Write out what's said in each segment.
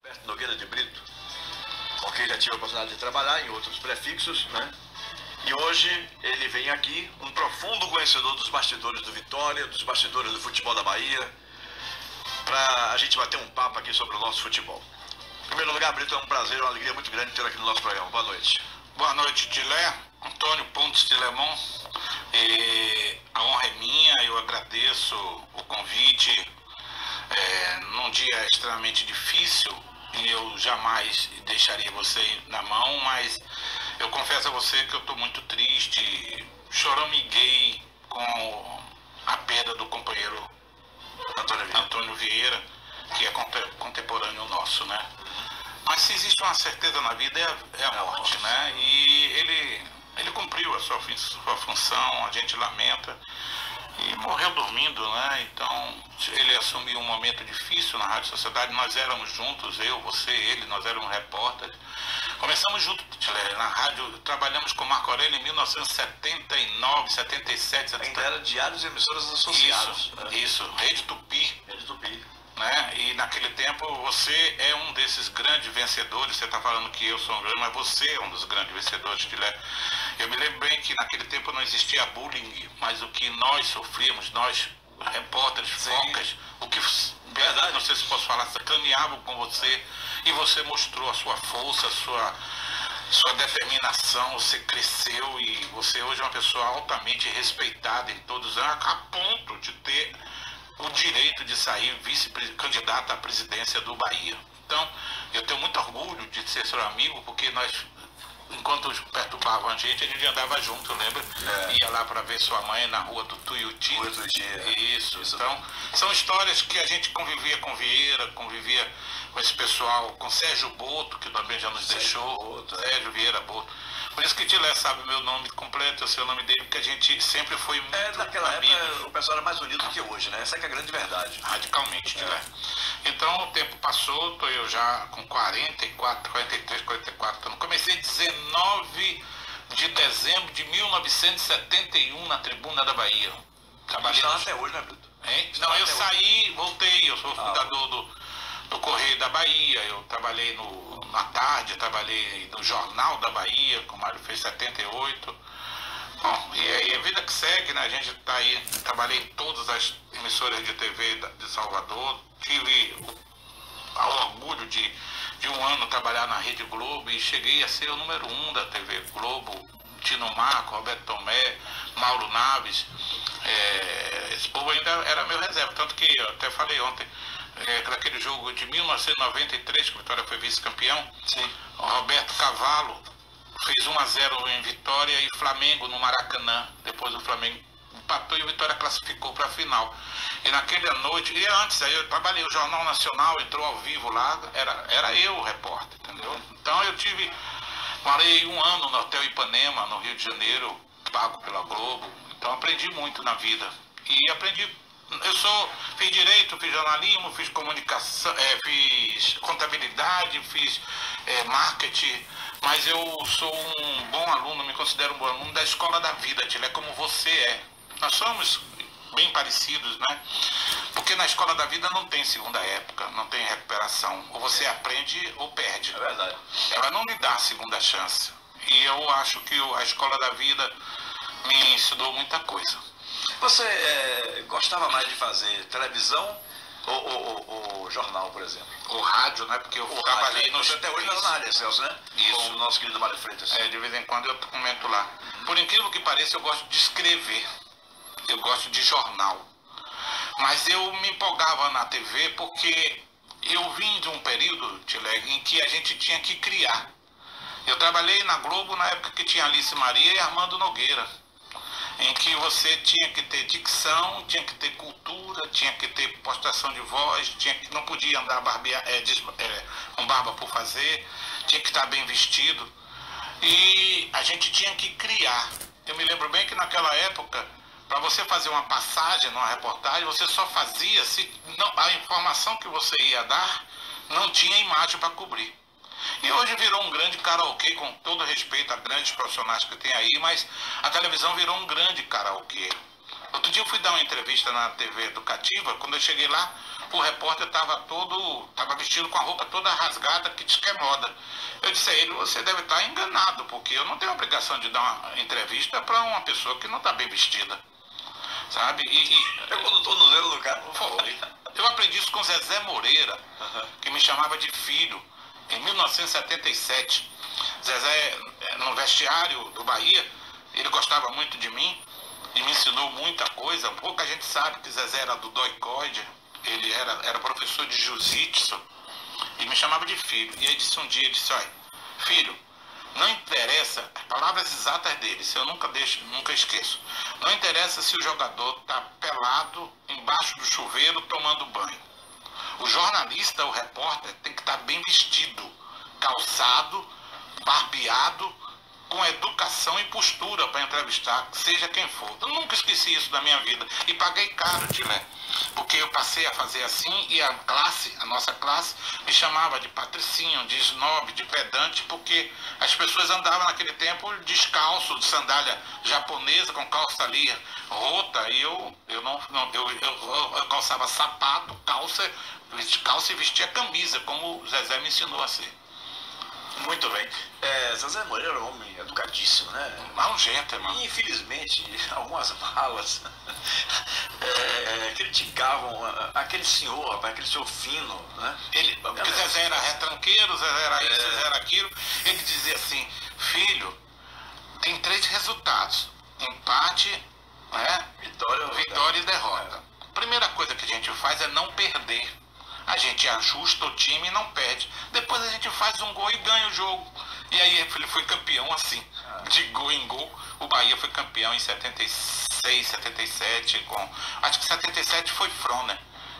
Roberto Nogueira de Brito, com quem já tive a oportunidade de trabalhar em outros prefixos, né? E hoje ele vem aqui, um profundo conhecedor dos bastidores do Vitória, dos bastidores do futebol da Bahia, para a gente bater um papo aqui sobre o nosso futebol. Em primeiro lugar, Brito, é um prazer, uma alegria muito grande ter aqui no nosso programa. Boa noite. Boa noite, Tilé. Antônio Pontes de Lemon. A honra é minha, eu agradeço o convite. Num dia extremamente difícil, eu jamais deixaria você na mão, mas eu confesso a você que eu estou muito triste, choramiguei com a perda do companheiro Antônio Vieira, que é contemporâneo nosso, né? Mas se existe uma certeza na vida é a morte, né? E ele cumpriu a sua função, a gente lamenta, e morreu dormindo, né? Então ele assumiu um momento difícil na Rádio Sociedade, nós éramos juntos, eu, você, ele, nós éramos repórteres. Começamos juntos na rádio, trabalhamos com Marco Aurélio em 1979, 77, 78. Ainda era diários e emissoras associadas. Isso, Rede Tupi. Rede Tupi. Né? E naquele tempo você é um desses grandes vencedores. Você está falando que eu sou um grande, mas você é um dos grandes vencedores de Tilé. Eu me lembro bem que naquele tempo não existia bullying, mas o que nós sofríamos, nós repórteres, focas, o que, verdade, não sei se posso falar, sacaneavam com você, e você mostrou a sua força, a sua determinação, você cresceu e você hoje é uma pessoa altamente respeitada em todos, a ponto de ter o direito de sair vice-candidato à presidência do Bahia. Então, eu tenho muito orgulho de ser seu amigo, porque nós, enquanto perturbavam a gente andava junto, lembra? Ia lá para ver sua mãe na rua do Tuiuti. Isso. Então, são histórias que a gente convivia com Vieira, convivia com esse pessoal, com Sérgio Boto, que também já nos deixou, Sérgio Vieira Boto. Por isso que Tilé sabe o meu nome completo, o seu nome dele, porque a gente sempre foi muito naquela época o pessoal era mais unido do que hoje, né? Essa é que é a grande verdade. Radicalmente, Tilé. Então o tempo passou, estou eu já com 44, 43, 44 anos. Comecei 19 de dezembro de 1971 na Tribuna da Bahia. Trabalhei até hoje, né, Brito? Não, eu saí, voltei, eu sou fundador do Correio da Bahia, eu trabalhei na tarde, trabalhei no Jornal da Bahia, como ele fez 78. Bom, e aí a vida que segue, né? A gente está aí, trabalhei em todas as emissoras de TV de Salvador, tive o orgulho de um ano trabalhar na Rede Globo e cheguei a ser o número 1 da TV Globo, Tino Marco, Roberto Tomé, Mauro Naves. Esse povo ainda era meu reserva, tanto que eu até falei ontem, daquele jogo de 1993, que a Vitória foi vice-campeão, o Roberto Cavalo fez 1-0 em Vitória e Flamengo no Maracanã. Depois o Flamengo empatou e o Vitória classificou para a final. E naquela noite, e antes, aí eu trabalhei, o Jornal Nacional entrou ao vivo lá, era eu o repórter, entendeu? Então eu morei 1 ano no Hotel Ipanema, no Rio de Janeiro, pago pela Globo. Então aprendi muito na vida. E fiz direito, fiz jornalismo, fiz comunicação, fiz contabilidade, fiz marketing, mas eu sou um bom aluno, me considero um bom aluno da escola da vida, Tilé, como você é. Nós somos bem parecidos, né? Porque na escola da vida não tem segunda época, não tem recuperação. Ou você aprende ou perde. É verdade. Ela não lhe dá a segunda chance. E eu acho que a escola da vida me ensinou muita coisa. Você gostava mais de fazer televisão ou jornal, por exemplo? O rádio, né? Porque eu trabalhei no... Até hoje na área, Celso, né? Isso. Com o nosso querido Mário Freitas. De vez em quando eu comento lá. Por incrível que pareça, eu gosto de escrever. Eu gosto de jornal. Mas eu me empolgava na TV porque eu vim de um período, Tilé, em que a gente tinha que criar. Eu trabalhei na Globo na época que tinha Alice Maria e Armando Nogueira, em que você tinha que ter dicção, tinha que ter cultura, tinha que ter postação de voz, não podia andar com barba por fazer, tinha que estar bem vestido. E a gente tinha que criar. Eu me lembro bem que naquela época, para você fazer uma passagem numa reportagem, você só fazia se a informação que você ia dar não tinha imagem para cobrir. E hoje virou um grande karaokê, com todo respeito a grandes profissionais que tem aí, mas a televisão virou um grande karaokê. Outro dia eu fui dar uma entrevista na TV Educativa, quando eu cheguei lá, o repórter estava vestido com a roupa toda rasgada, que diz que é moda. Eu disse a ele, você deve estar enganado, porque eu não tenho obrigação de dar uma entrevista para uma pessoa que não está bem vestida. Sabe? Pegou no tornozelo do cara. Foi. Eu aprendi isso com Zezé Moreira, que me chamava de filho, em 1977. Zezé, no vestiário do Bahia, ele gostava muito de mim e me ensinou muita coisa. Pouca gente sabe que Zezé era do doicoide, ele era professor de jiu-jitsu e me chamava de filho. E aí disse um dia, ele disse, olha, filho, não interessa, as palavras exatas dele, isso eu nunca esqueço. Não interessa se o jogador está pelado embaixo do chuveiro tomando banho. O jornalista, o repórter, tem que estar bem vestido, calçado, barbeado, com educação e postura para entrevistar, seja quem for. Eu nunca esqueci isso da minha vida. E paguei caro, Tilé, porque eu passei a fazer assim e a nossa classe, me chamava de patricinho, de snob, de pedante, porque as pessoas andavam naquele tempo descalço, de sandália japonesa, com calça ali rota, e eu calçava sapato, calça e vestia camisa, como o Zezé me ensinou a ser. Muito bem. Zezé Moreira era um homem educadíssimo, né? Um gentleman. E, infelizmente, algumas malas criticavam aquele senhor, rapaz, aquele senhor fino, né? Porque Zezé era retranqueiro, Zezé era isso, Zezé era aquilo. Ele dizia assim, filho, tem 3 resultados. Empate, né? Vitória e derrota. A primeira coisa que a gente faz é não perder. A gente ajusta o time e não perde. Depois a gente faz um gol e ganha o jogo. E aí ele foi campeão assim, de gol em gol. O Bahia foi campeão em 76, 77, acho que 77 foi Fron, né?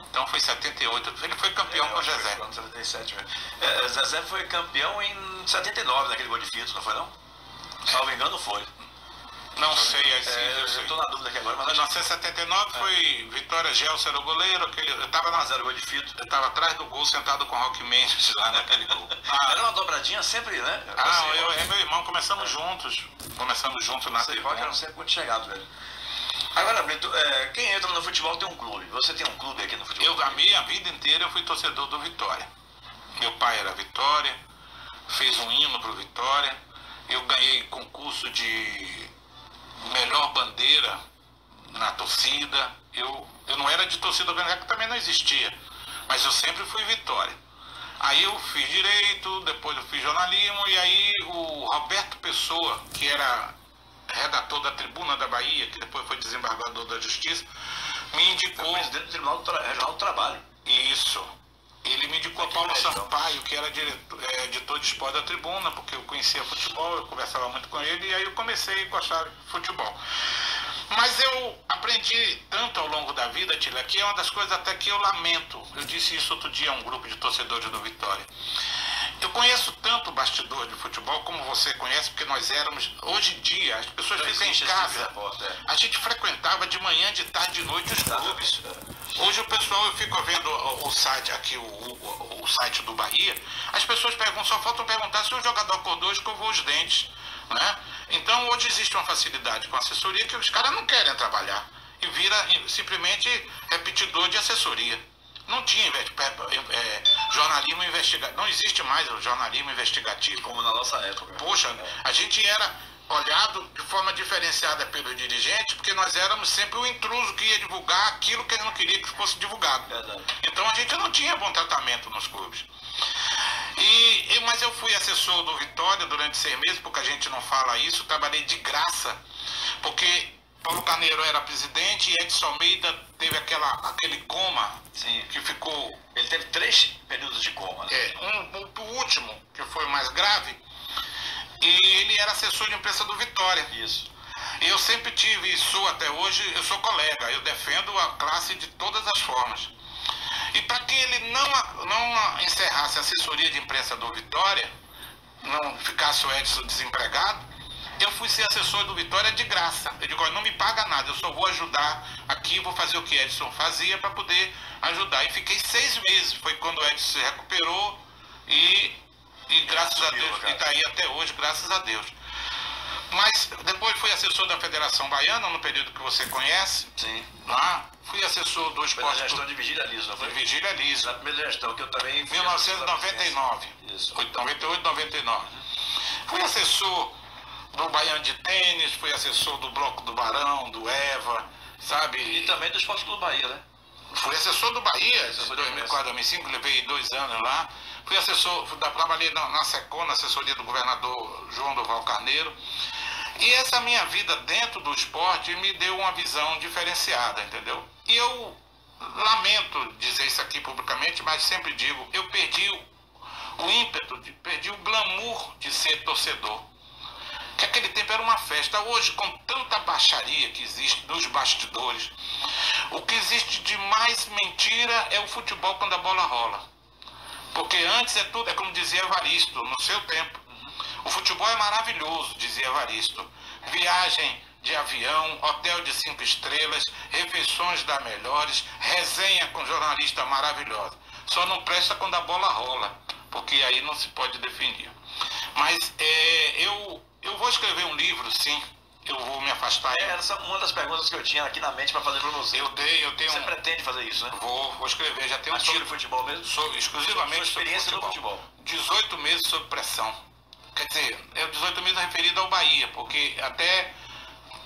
Então foi 78. Ele foi campeão com o Zezé. 77 mesmo. Zezé foi campeão em 79, naquele gol de Fito, não foi não? Salvo engano, foi. Não sei, eu estou na dúvida aqui agora, mas em 1979 foi Vitória Gelson, era o goleiro, eu estava na 0 gol de Fito. Eu estava atrás do gol, sentado com o Rock Mendes lá naquele gol. Era uma dobradinha sempre, né? Eu e meu irmão começamos juntos na tribuna. Rock era sempre muito chegado, velho. Agora, Brito, quem entra no futebol tem um clube. Você tem um clube aqui no futebol? A minha vida inteira eu fui torcedor do Vitória. Meu pai era Vitória, fez um hino pro Vitória, eu ganhei concurso de melhor bandeira na torcida. Eu não era de torcida organizada, que também não existia, mas eu sempre fui Vitória. Aí eu fiz direito, depois eu fiz jornalismo, e aí o Roberto Pessoa, que era redator da Tribuna da Bahia, que depois foi desembargador da Justiça, me indicou... Foi presidente do Tribunal Regional do Trabalho. Isso. Ele me indicou a Paulo Sampaio, que era editor de esporte da Tribuna, porque eu conhecia futebol, eu conversava muito com ele, e aí eu comecei a gostar de futebol. Mas eu aprendi tanto ao longo da vida, Tilé, que é uma das coisas até que eu lamento. Eu disse isso outro dia a um grupo de torcedores do Vitória. Eu conheço tanto o bastidor de futebol como você conhece, porque nós éramos, hoje em dia, as pessoas ficam em casa. A gente frequentava de manhã, de tarde, de noite os clubes. Hoje o pessoal, eu fico vendo o site aqui, o site do Bahia, as pessoas só faltam perguntar se o jogador acordou e escovou os dentes, né? Então hoje existe uma facilidade com a assessoria que os caras não querem trabalhar e vira simplesmente repetidor de assessoria. Não tinha jornalismo investigativo, não existe mais o jornalismo investigativo. Como na nossa época. Poxa, a gente era olhado de forma diferenciada pelos dirigentes, porque nós éramos sempre o intruso que ia divulgar aquilo que ele não queria que fosse divulgado. Verdade. Então a gente não tinha bom tratamento nos clubes. Mas eu fui assessor do Vitória durante 6 meses, porque a gente não fala isso, trabalhei de graça, porque Paulo Carneiro era presidente e Edson Almeida teve aquele coma. Sim. Que ficou... Ele teve 3 períodos de coma, né? O último, que foi o mais grave, e ele era assessor de imprensa do Vitória. Isso. Eu sempre tive, e sou até hoje, eu sou colega, eu defendo a classe de todas as formas. E para que ele não encerrasse a assessoria de imprensa do Vitória, não ficasse o Edson desempregado, eu fui ser assessor do Vitória de graça. Eu digo, não me paga nada, eu só vou ajudar aqui, vou fazer o que Edson fazia para poder ajudar. E fiquei 6 meses, foi quando o Edson se recuperou e graças a Deus, e está aí até hoje, graças a Deus. Mas depois fui assessor da Federação Baiana, no período que você conhece. Sim. Lá, fui assessor do Foi na esporte. gestão de Vigília Liso, não foi? Vigília Liso. Na primeira gestão, que eu também... 1999. Isso. 98, 99. Fui assessor do Baiano de Tênis, fui assessor do Bloco do Barão, do EVA, sabe? E também do Esporte Clube Bahia, né? Fui assessor do Bahia, em 2004, 2005, levei 2 anos lá. Fui assessor, trabalhei na SECOM, na assessoria do governador João Doval Carneiro. E essa minha vida dentro do esporte me deu uma visão diferenciada, entendeu? E eu lamento dizer isso aqui publicamente, mas sempre digo, eu perdi o ímpeto, perdi o glamour de ser torcedor. Que aquele tempo era uma festa. Hoje, com tanta baixaria que existe nos bastidores, o que existe de mais mentira é o futebol quando a bola rola. Porque antes é tudo, é como dizia Evaristo, no seu tempo. O futebol é maravilhoso, dizia Evaristo. Viagem de avião, hotel de 5 estrelas, refeições das melhores, resenha com jornalista maravilhosa. Só não presta quando a bola rola, porque aí não se pode definir. Mas eu vou escrever um livro, sim. Eu vou me afastar. Essa é uma das perguntas que eu tinha aqui na mente para fazer para você. Eu tenho. Você pretende fazer isso, né? Vou escrever, já tenho Mas sobre futebol mesmo? Exclusivamente sua experiência sobre no futebol. 18 meses sob pressão. Quer dizer, 18 meses referido ao Bahia, porque até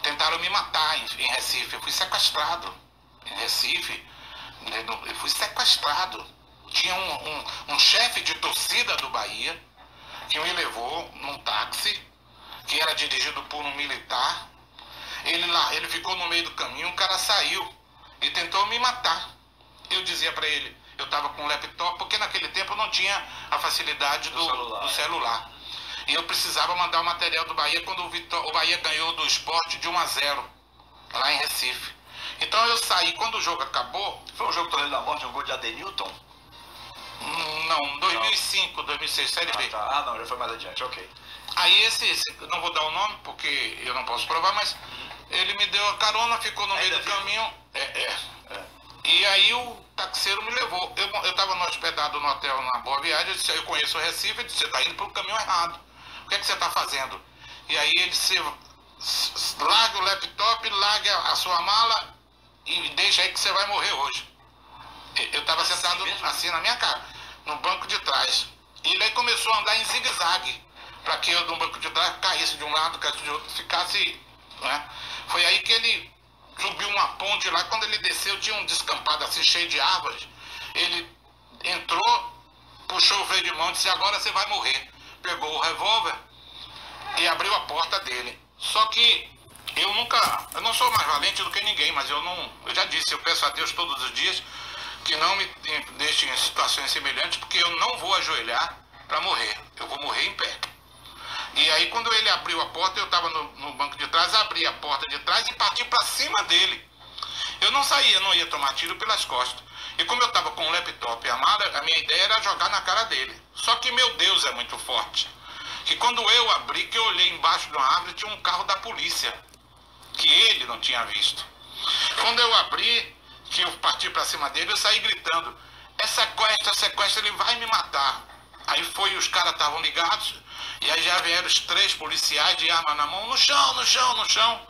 tentaram me matar em Recife. Eu fui sequestrado em Recife. Eu fui sequestrado. Tinha um chefe de torcida do Bahia que me levou num táxi que era dirigido por um militar. Ele ficou no meio do caminho, o cara saiu e tentou me matar. Eu dizia para ele, eu estava com um laptop, porque naquele tempo não tinha a facilidade do celular. E eu precisava mandar o material do Bahia quando o Bahia ganhou do Sport de 1-0, lá em Recife. Então eu saí, quando o jogo acabou... Foi um jogo Torneio da Morte, um gol de Adenilton? Não, 2005, 2006, Série B. Tá. Não, já foi mais adiante, ok. Aí não vou dar o nome, porque eu não posso provar, mas ele me deu a carona, ficou no meio do caminho. E aí o taxeiro me levou. Eu estava hospedado no hotel na Boa Viagem, eu disse, eu conheço o Recife, eu disse, você está indo para o caminho errado. O que é que você está fazendo? E aí ele disse, larga o laptop, larga a sua mala e deixa aí que você vai morrer hoje. Eu estava sentado assim na minha cara, no banco de trás. E ele aí começou a andar em zigue-zague, para que eu no banco de trás caísse de um lado, caísse de outro, ficasse... Né? Foi aí que ele subiu uma ponte lá, quando ele desceu tinha um descampado assim, cheio de árvores. Ele entrou, puxou o freio de mão e disse, agora você vai morrer. Pegou o revólver e abriu a porta dele. Só que eu não sou mais valente do que ninguém, mas eu já disse, eu peço a Deus todos os dias que não me deixe em situações semelhantes, porque eu não vou ajoelhar para morrer. Eu vou morrer em pé. E aí quando ele abriu a porta, eu estava no banco de trás, abri a porta de trás e parti para cima dele. Eu não ia tomar tiro pelas costas. E como eu estava com o laptop e a mala, a minha ideia era jogar na cara dele. Só que meu Deus é muito forte. Que quando eu abri, que eu olhei embaixo de uma árvore, tinha um carro da polícia, que ele não tinha visto. Quando eu abri, que eu parti para cima dele, eu saí gritando, é sequestro, ele vai me matar. Aí os caras estavam ligados, e aí já vieram os 3 policiais de arma na mão, no chão.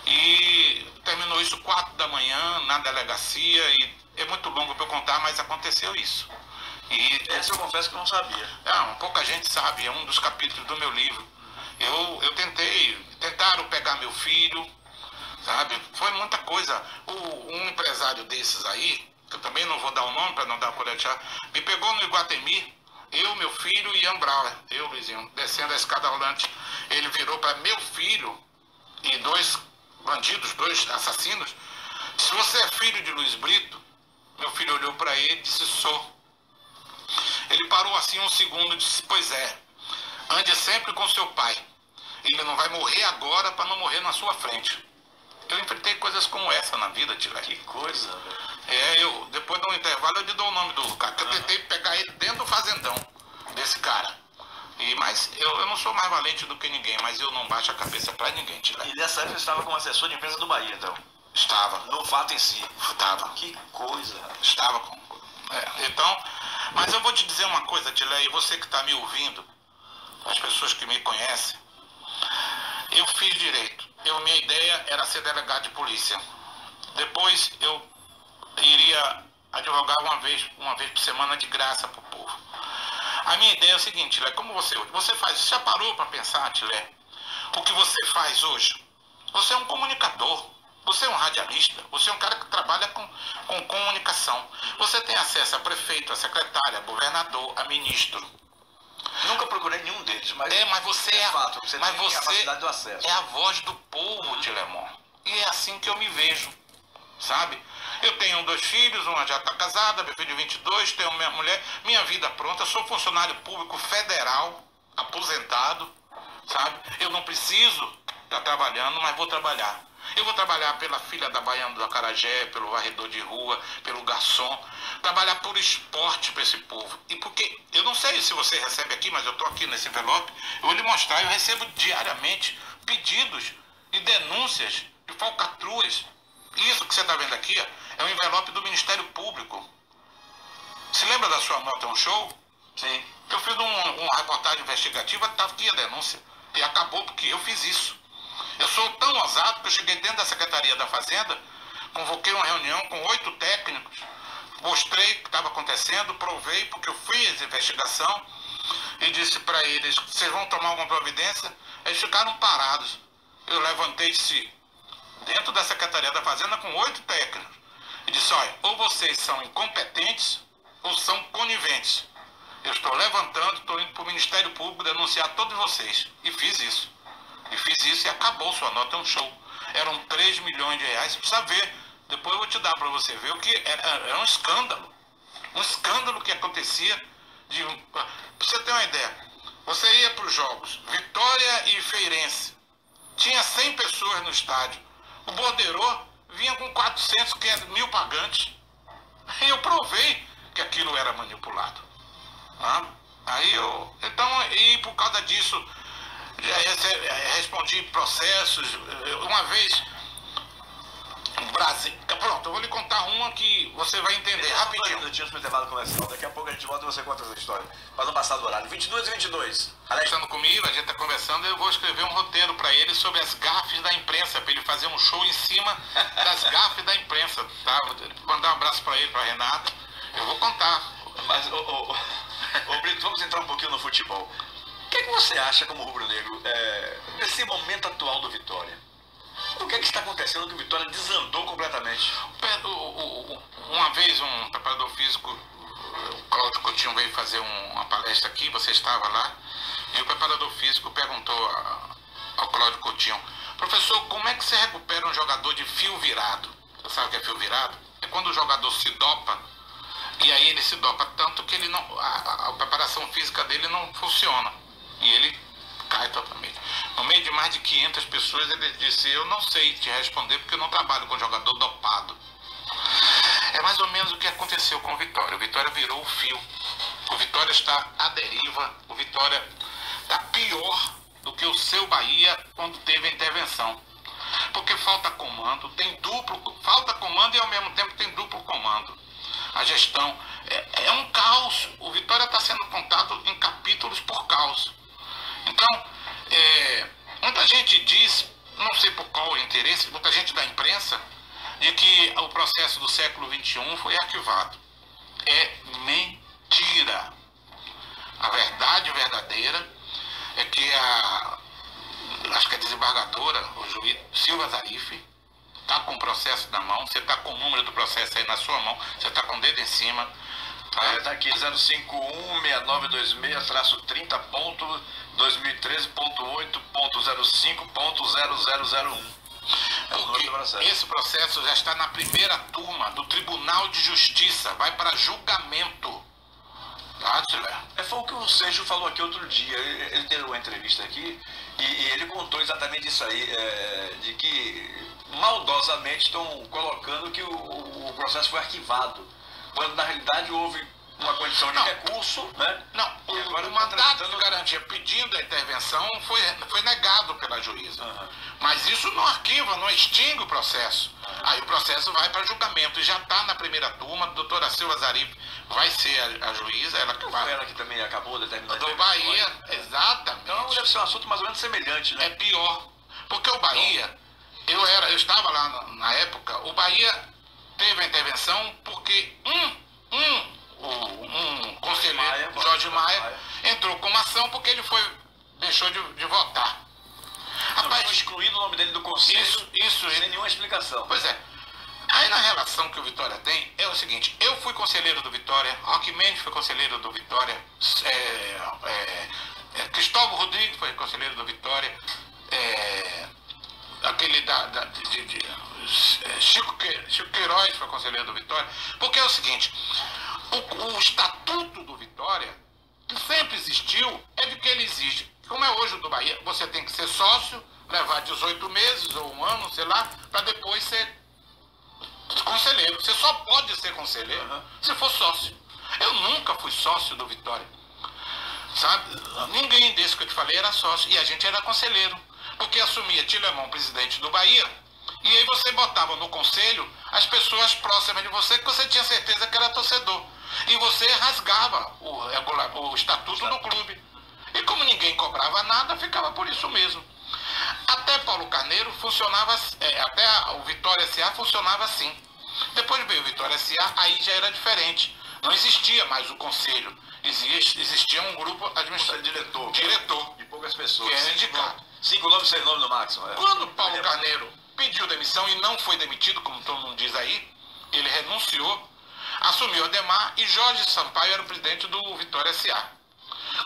E terminou isso 4 da manhã, na delegacia, e é muito longo para eu contar, mas aconteceu isso. E essa eu confesso que não sabia. Pouca gente sabe, é um dos capítulos do meu livro. Eu tentaram pegar meu filho, sabe? Foi muita coisa. Um empresário desses aí, que eu também não vou dar o nome para não dar colher de chá, me pegou no Iguatemi, eu, meu filho e Ian Brauer, Luizinho, descendo a escada rolante. Ele virou para meu filho e 2 bandidos, 2 assassinos, disse, você é filho de Luiz Brito? Meu filho olhou para ele e disse, sou. Ele parou assim um segundo e disse, pois é, ande sempre com seu pai. Ele não vai morrer agora para não morrer na sua frente. Eu enfrentei coisas como essa na vida, Tilé. Que coisa, velho. Depois do intervalo eu lhe dou o nome do cara, que eu tentei pegar ele dentro do fazendão desse cara. Mas eu não sou mais valente do que ninguém, mas eu não baixo a cabeça para ninguém, Tilé. E nessa época você estava como assessor de imprensa do Bahia, então? Estava. No fato em si? Estava. Que coisa. Estava com... Então, mas eu vou te dizer uma coisa, Tilé, e você que está me ouvindo, as pessoas que me conhecem, Eu fiz direito. Minha ideia era ser delegado de polícia. Depois eu iria advogar uma vez por semana de graça para o povo. A minha ideia é o seguinte, Tilé, como você faz, você já parou para pensar, Tilé, o que você faz hoje? Você é um comunicador, você é um radialista, você é um cara que trabalha com comunicação. Você tem acesso a prefeito, a secretário, a governador, a ministro. Nunca procurei nenhum deles, mas você é fato, você mas tem você capacidade do acesso. é a voz do povo, Tilemon. E é assim que eu me vejo, sabe? Eu tenho 2 filhos, uma já está casada, meu filho de 22, tenho minha mulher, minha vida pronta, sou funcionário público federal, aposentado, sabe? Eu não preciso estar trabalhando, mas vou trabalhar. Eu vou trabalhar pela filha da Baiana do Acarajé, pelo varredor de rua, pelo garçom, trabalhar por esporte para esse povo. E porque, eu não sei se você recebe aqui, mas eu estou aqui nesse envelope, eu vou lhe mostrar, eu recebo diariamente pedidos e denúncias de falcatruas. Isso que você está vendo aqui é um envelope do Ministério Público. Se lembra da sua nota um show? Sim. Eu fiz uma reportagem investigativa, estava aqui a denúncia. E acabou porque eu fiz isso. Eu sou tão ousado que eu cheguei dentro da Secretaria da Fazenda, convoquei uma reunião com 8 técnicos, mostrei o que estava acontecendo, provei, porque eu fiz a investigação e disse para eles, vocês vão tomar alguma providência? Eles ficaram parados. Eu levantei-se dentro da Secretaria da Fazenda com 8 técnicos e disse, olha, ou vocês são incompetentes ou são coniventes. Eu estou levantando, estou indo para o Ministério Público denunciar todos vocês. E fiz isso. E acabou, sua nota é um show. Eram 3 milhões de reais, você precisa ver. Depois eu vou te dar para você ver o que era um escândalo. Um escândalo que acontecia. Para você ter uma ideia, você ia para os jogos, Vitória e Feirense. Tinha 100 pessoas no estádio. O borderô vinha com 400, que é 1.000 pagantes. E eu provei que aquilo era manipulado. E por causa disso, já respondi processos. Uma vez, Brasil. Pronto, eu vou lhe contar uma que você vai entender rapidinho. 2 minutinhos para o intervalo comercial. Daqui a pouco a gente volta e você conta essa história. Para não passar do horário. 22 e 22. Conversando comigo, a gente está conversando, eu vou escrever um roteiro para ele sobre as gafes da imprensa, para ele fazer um show em cima das gafes da imprensa. Tá? Vou mandar um abraço para ele, para Renato. Eu vou contar. Mas, Brito, vamos entrar um pouquinho no futebol. O que você acha, como rubro-negro, nesse momento atual do Vitória? O que está acontecendo que o Vitória desandou completamente? Uma vez um preparador físico, o Cláudio Coutinho, veio fazer uma palestra aqui, você estava lá, e o preparador físico perguntou ao Cláudio Coutinho, professor, como é que você recupera um jogador de fio virado? Você sabe o que é fio virado? É quando o jogador se dopa, e aí ele se dopa tanto que ele não, a preparação física dele não funciona, e ele cai totalmente. No meio de mais de 500 pessoas, ele disse, eu não sei te responder porque eu não trabalho com jogador dopado. É mais ou menos o que aconteceu com o Vitória. O Vitória virou o fio. O Vitória está à deriva. O Vitória está pior do que o seu Bahia quando teve a intervenção. Porque falta comando, falta comando e ao mesmo tempo tem duplo comando. A gestão é um caos. O Vitória está sendo contado em capítulos por caos. Então, muita gente diz, não sei por qual interesse, muita gente da imprensa, de que o processo do século XXI foi arquivado. É mentira. A verdade verdadeira é que acho que a desembargadora, o juiz Silva Zarif, está com o processo na mão, você está com o número do processo aí na sua mão, você está com o dedo em cima. Está aqui 051-6926-30.2013.8.05.0001. Esse processo já está na primeira turma do Tribunal de Justiça, vai para julgamento. Foi o que o Seixo falou aqui outro dia. Ele deu uma entrevista aqui e ele contou exatamente isso aí, de que maldosamente estão colocando que o processo foi arquivado, quando na realidade houve uma condição de recurso, né? Não, o mandato de garantia pedindo a intervenção foi negado pela juíza. Mas isso não arquiva, não extingue o processo. Aí o processo vai para julgamento e já está na primeira turma. A doutora Silva Zarif vai ser a juíza. Ela que vai. Foi ela que também acabou determinando. Do Bahia, exatamente. Então deve ser um assunto mais ou menos semelhante, né? É pior. Porque o Bahia, eu estava lá na época, o Bahia teve a intervenção porque um conselheiro, Jorge Maia, entrou com uma ação porque ele deixou de votar. Rapaz, foi excluído o nome dele do conselho isso, sem nenhuma explicação. Pois é. Aí na relação que o Vitória tem, é o seguinte, eu fui conselheiro do Vitória, Roque Mendes foi conselheiro do Vitória, Cristóvão Rodrigues foi conselheiro do Vitória, aquele Chico Queiroz foi conselheiro do Vitória, porque é o seguinte, o estatuto do Vitória, que sempre existiu, é de que ele exige. Como é hoje o do Bahia, você tem que ser sócio, levar 18 meses ou um ano, sei lá, para depois ser conselheiro. Você só pode ser conselheiro se for sócio. Eu nunca fui sócio do Vitória. Sabe? Ninguém desse que eu te falei era sócio. E a gente era conselheiro. Porque assumia Tilemão, presidente do Bahia, e aí você botava no conselho as pessoas próximas de você que você tinha certeza que era torcedor. E você rasgava o estatuto do clube. E como ninguém cobrava nada, ficava por isso mesmo. Até Paulo Carneiro funcionava, até o Vitória S.A. funcionava assim. Depois veio o Vitória S.A., aí já era diferente. Não existia mais o conselho. Existia um grupo administrativo. Diretor. De poucas pessoas. Que era indicado. 5 nomes, 6 nomes no máximo. Quando Paulo Carneiro pediu demissão e não foi demitido, como todo mundo diz aí, ele renunciou, assumiu Ademar e Jorge Sampaio era o presidente do Vitória S.A.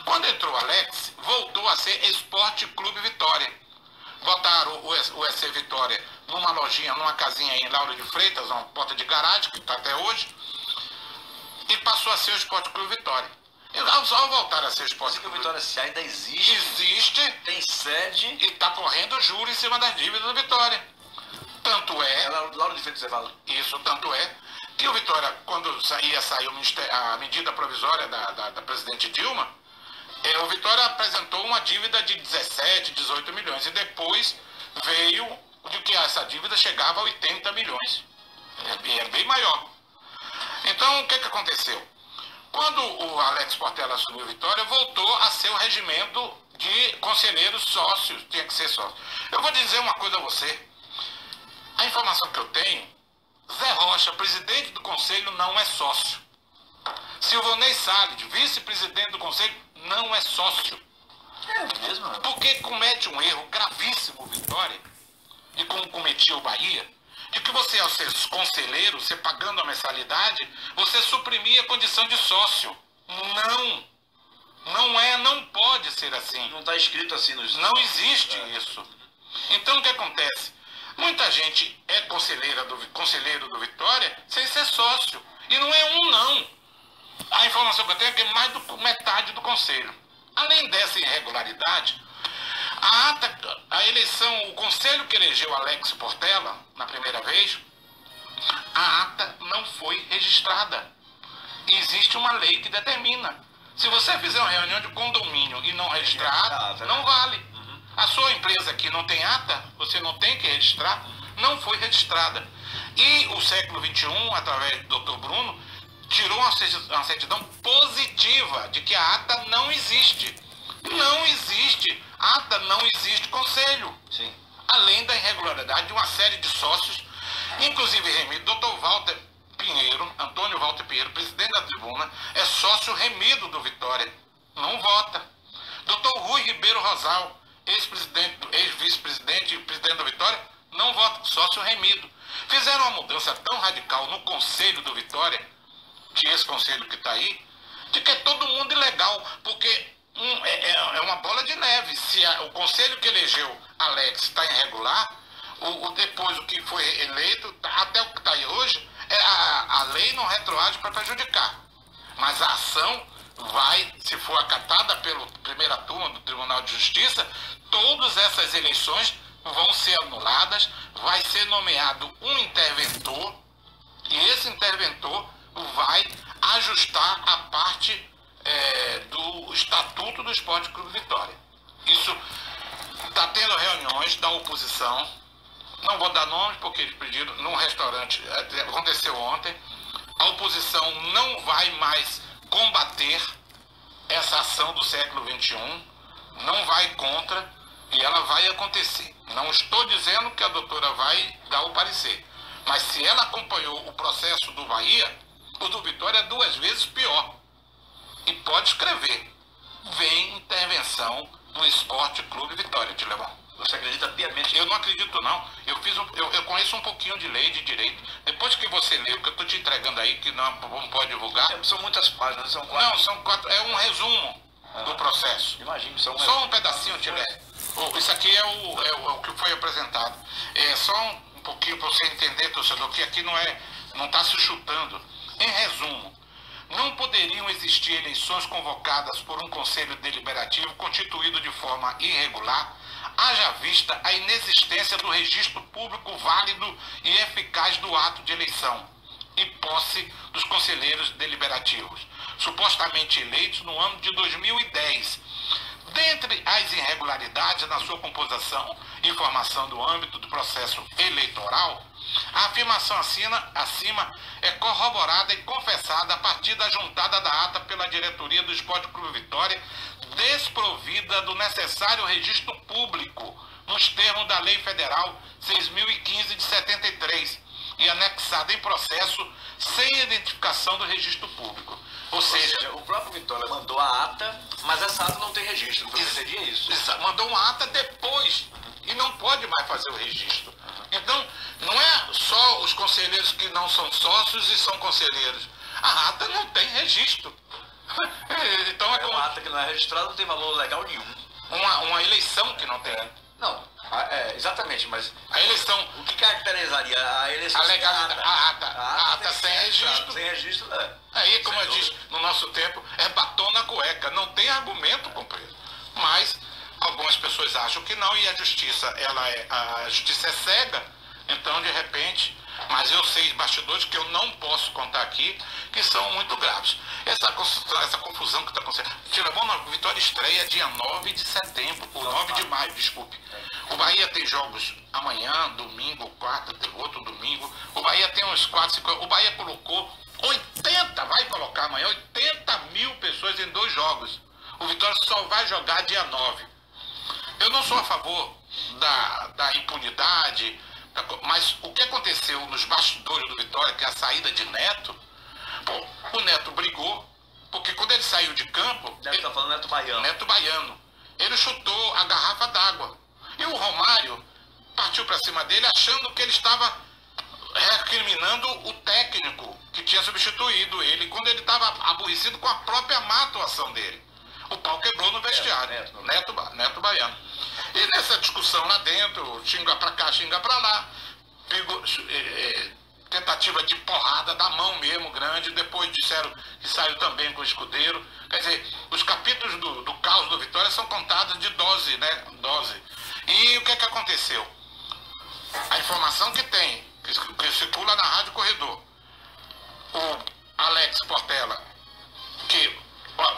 Quando entrou Alex, voltou a ser Esporte Clube Vitória. Botaram o SC Vitória numa lojinha, numa casinha em Lauro de Freitas, uma porta de garagem, que está até hoje, e passou a ser o Esporte Clube Vitória. E ao voltar a ser o Esporte Clube Vitória S.A. ainda existe. Existe. Tem sede. E está correndo juro em cima das dívidas do Vitória. Tanto é... Lauro de Freitas, você fala? Isso, tanto é que o Vitória, quando ia sair a medida provisória da presidente Dilma, o Vitória apresentou uma dívida de 17, 18 milhões. E depois veio de que essa dívida chegava a 80 milhões. É bem maior. Então, o que aconteceu? Quando o Alex Portela assumiu o Vitória, voltou a ser o regimento de conselheiros sócios. Tinha que ser sócio. Eu vou dizer uma coisa a você. A informação que eu tenho, Zé Rocha, presidente do conselho, não é sócio. Silvonei Salles, vice-presidente do conselho, não é sócio. É mesmo? Porque comete um erro gravíssimo o Vitória, e como cometia o Bahia, de que você, ao ser conselheiro, você pagando a mensalidade, você suprimia a condição de sócio. Não pode ser assim. Não está escrito assim nos... Não existe isso. Então o que acontece? Muita gente é conselheiro do Vitória sem ser sócio. E não é não. A informação que eu tenho é que é mais do metade do conselho. Além dessa irregularidade, a eleição, o conselho que elegeu Alex Portela, na primeira vez, a ata não foi registrada. E existe uma lei que determina. Se você fizer uma reunião de condomínio e não registrar a ata, não vale. A sua empresa que não tem ata, você não tem que registrar, não foi registrada. E o século XXI, através do Dr. Bruno, tirou uma certidão positiva de que a ata não existe. Não existe. Ata não existe conselho. Sim. Além da irregularidade de uma série de sócios, inclusive remido, Dr. Walter Pinheiro, Antônio Walter Pinheiro, presidente da tribuna, é sócio remido do Vitória. Não vota. Dr. Rui Ribeiro Rosal, ex-vice-presidente e presidente da Vitória, não vota, sócio remido. Fizeram uma mudança tão radical no conselho do Vitória, que esse conselho que está aí, de que é todo mundo ilegal, porque é uma bola de neve. Se o conselho que elegeu Alex está irregular, depois o que foi eleito, até o que está aí hoje, a lei não retroage para prejudicar. Mas a ação vai, se for acatada pela primeira turma do Tribunal de Justiça, todas essas eleições vão ser anuladas, vai ser nomeado um interventor, e esse interventor vai ajustar a parte do Estatuto do Esporte Clube Vitória. Isso está tendo reuniões da oposição, não vou dar nomes porque eles pediram, num restaurante, aconteceu ontem, a oposição não vai mais combater essa ação do século XXI, não vai contra, E ela vai acontecer. Não estou dizendo que a doutora vai dar o parecer. Mas se ela acompanhou o processo do Bahia, o do Vitória é 2 vezes pior. E pode escrever: vem intervenção no Esporte Clube Vitória, Tilemão. Você acredita piamente? Eu não acredito, não. Eu conheço um pouquinho de lei, de direito. Depois que você lê o que eu estou te entregando aí, que não pode divulgar... São muitas páginas, são 4. Não, são 4. É um resumo do processo. Imagino, só um pedacinho, Tilé. Isso aqui é o que foi apresentado. É só um pouquinho para você entender, torcedor, que aqui não está se chutando. Em resumo, não poderiam existir eleições convocadas por um conselho deliberativo constituído de forma irregular, haja vista a inexistência do registro público válido e eficaz do ato de eleição e posse dos conselheiros deliberativos, supostamente eleitos no ano de 2010. Dentre as irregularidades na sua composição e formação do âmbito do processo eleitoral, a afirmação acima é corroborada e confessada a partir da juntada da ata pela diretoria do Esporte Clube Vitória, desprovida do necessário registro público, nos termos da Lei Federal 6.015 de 73, e anexada em processo sem identificação do registro público. Ou seja, o próprio Vitória mandou a ata, mas essa ata não tem registro. Eu entendi isso. Mandou uma ata depois e não pode mais fazer o registro. Então, não é só os conselheiros que não são sócios e são conselheiros. A ata não tem registro. Então uma ata que não é registrada, não tem valor legal nenhum. Uma eleição que não tem. Não, exatamente, mas a eleição. O que caracterizaria a eleição? A legalidade, a ata sem registro. Sem registro, Aí, como eu disse, no nosso tempo, é batom na cueca. Não tem argumento, companheiro. Mas algumas pessoas acham que não, e a justiça é cega. Então, de repente, mas eu sei bastidores que eu não posso contar aqui, que são muito graves. Essa confusão que está acontecendo. Tilemão, a Vitória estreia dia 9 de setembro, ou 9 de maio, desculpe. O Bahia tem jogos amanhã, domingo, quarta, tem outro domingo. O Bahia tem uns 4, 5... O Bahia colocou 80, vai colocar amanhã, 80 mil pessoas em 2 jogos. O Vitória só vai jogar dia 9. Eu não sou a favor da impunidade, mas o que aconteceu nos bastidores do Vitória, que é a saída de Neto, o Neto brigou, porque quando ele saiu de campo... Neto está falando Neto Baiano. Neto Baiano. Ele chutou a garrafa d'água. E o Romário partiu para cima dele achando que ele estava recriminando o técnico que tinha substituído ele, quando ele estava aborrecido com a própria má atuação dele. O pau quebrou no vestiário. Neto Baiano. E nessa discussão lá dentro, xinga para cá, xinga para lá, tentativa de porrada da mão mesmo, grande, depois disseram que saiu também com o escudeiro. Quer dizer, os capítulos do caos do Vitória são contados de dose, né? Dose. E o que é que aconteceu? A informação que tem, que circula na Rádio Corredor, o Alex Portela, que,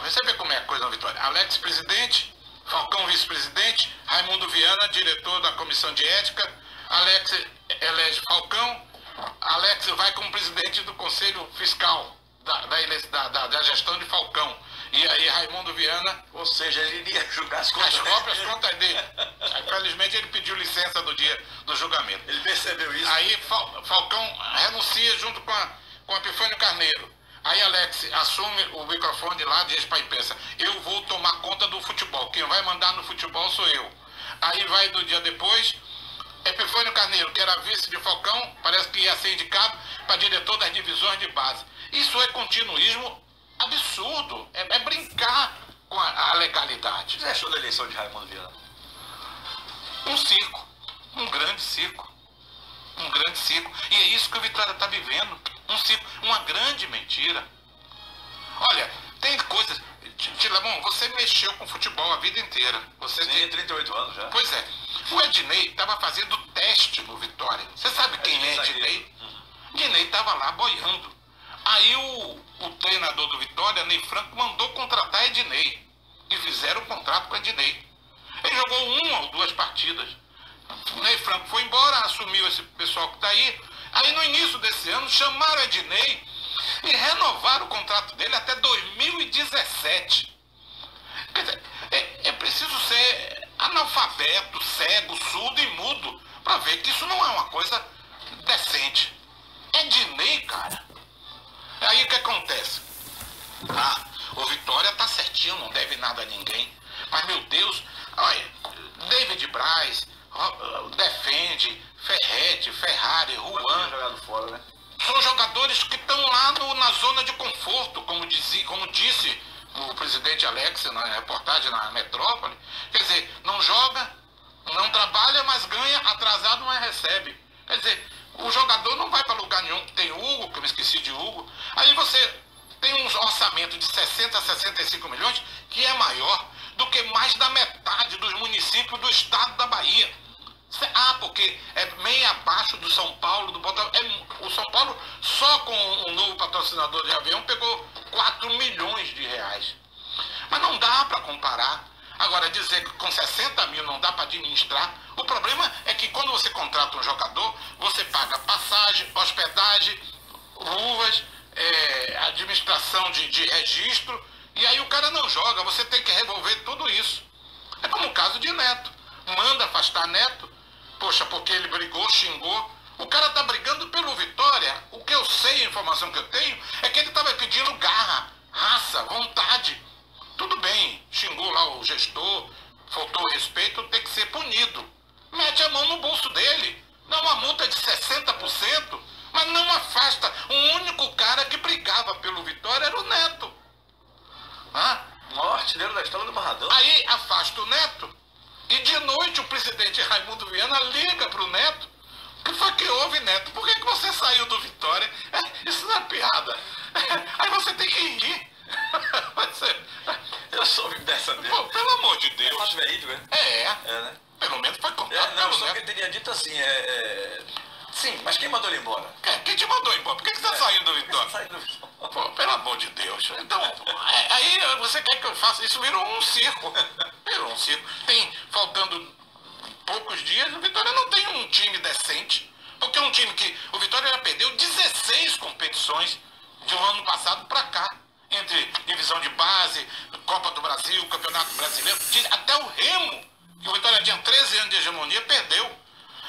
você vê como é a coisa na Vitória, Alex presidente, Falcão vice-presidente, Raimundo Viana, diretor da comissão de ética, Alex elege Falcão, Alex vai como presidente do Conselho Fiscal da gestão de Falcão. E aí Raimundo Viana... Ou seja, ele iria julgar as próprias contas dele. Infelizmente ele pediu licença do dia do julgamento. Ele percebeu isso. Aí Falcão renuncia junto com Epifânio Carneiro. Aí Alex assume o microfone lá, diz para a imprensa: eu vou tomar conta do futebol. Quem vai mandar no futebol sou eu. Aí vai do dia depois... Epifânio Carneiro, que era vice de Falcão, parece que ia ser indicado para diretor das divisões de base. Isso é continuismo absurdo, é brincar com a legalidade. O que você achou da eleição de Raimundo Viana? Um circo, um grande circo. E é isso que o Vitória está vivendo, um circo, uma grande mentira. Olha, tem coisas... Tilemão, você mexeu com futebol a vida inteira. Você tem 38 anos já. Pois é. O Ednei estava fazendo teste no Vitória. Você sabe quem é Ednei? Ednei estava lá boiando. Aí o treinador do Vitória, Ney Franco, mandou contratar Ednei. E fizeram o contrato com Ednei. Ele jogou 1 ou 2 partidas. O Ney Franco foi embora, assumiu esse pessoal que está aí. Aí no início desse ano chamaram Ednei e renovaram o contrato dele até 2017. Quer dizer, é preciso ser analfabeto analfabeto, cego, surdo e mudo para ver que isso não é uma coisa decente. É Dinei, cara. Aí o que acontece? Ah, o Vitória tá certinho, não deve nada a ninguém. Mas, meu Deus, olha, David Braz, Defende, Ferretti, Ferrari, Juan. Jogado fora, né? São jogadores que estão lá na zona de conforto, como disse o presidente Alex na reportagem na Metrópole. Quer dizer, não joga, não trabalha, mas ganha atrasado, mas recebe. Quer dizer, o jogador não vai para lugar nenhum. Tem Hugo, que eu me esqueci de Hugo. Aí você tem um orçamento de 60 a 65 milhões, que é maior do que mais da metade dos municípios do estado da Bahia. Ah, porque é meio abaixo do São Paulo, do Botafogo. O São Paulo, só com um novo patrocinador de avião, pegou 4 milhões de reais. Mas não dá para comparar. Agora, dizer que com 60 mil não dá para administrar, o problema é que quando você contrata um jogador, você paga passagem, hospedagem, luvas, administração de registro, e aí o cara não joga, você tem que resolver tudo isso. É como o caso de Neto. Manda afastar Neto, poxa, porque ele brigou, xingou. O cara tá brigando pelo Vitória. O que eu sei, a informação que eu tenho, é que ele tava pedindo garra, raça, vontade. Tudo bem, xingou lá o gestor, faltou respeito, tem que ser punido. Mete a mão no bolso dele, dá uma multa de 60%, mas não afasta. O único cara que brigava pelo Vitória era o Neto. O maior artilheiro da história do Barradão. Aí afasta o Neto, e de noite o presidente Raimundo Viana liga pro Neto. O que foi que houve, Neto? Por que você saiu do Vitória? Isso não é piada. Aí você tem que rir. Eu soube dessa dele. Pô, pelo amor de Deus. É fato verídico, né? Né? Pelo menos foi contado não, pelo só Neto. que ele teria dito assim, Sim, mas quem mandou ele embora? Quem te mandou embora? Por que você saiu do Vitória? Saiu do Vitória. Pô, pelo amor de Deus. Então, aí você quer que eu faça? Isso virou um circo. Virou um circo. Faltando poucos dias, o Vitória não tem um time decente. Porque é um time que o Vitória já perdeu 16 competições de um ano passado para cá. Entre divisão de base, Copa do Brasil, Campeonato Brasileiro, até o Remo, que o Vitória tinha 13 anos de hegemonia, perdeu.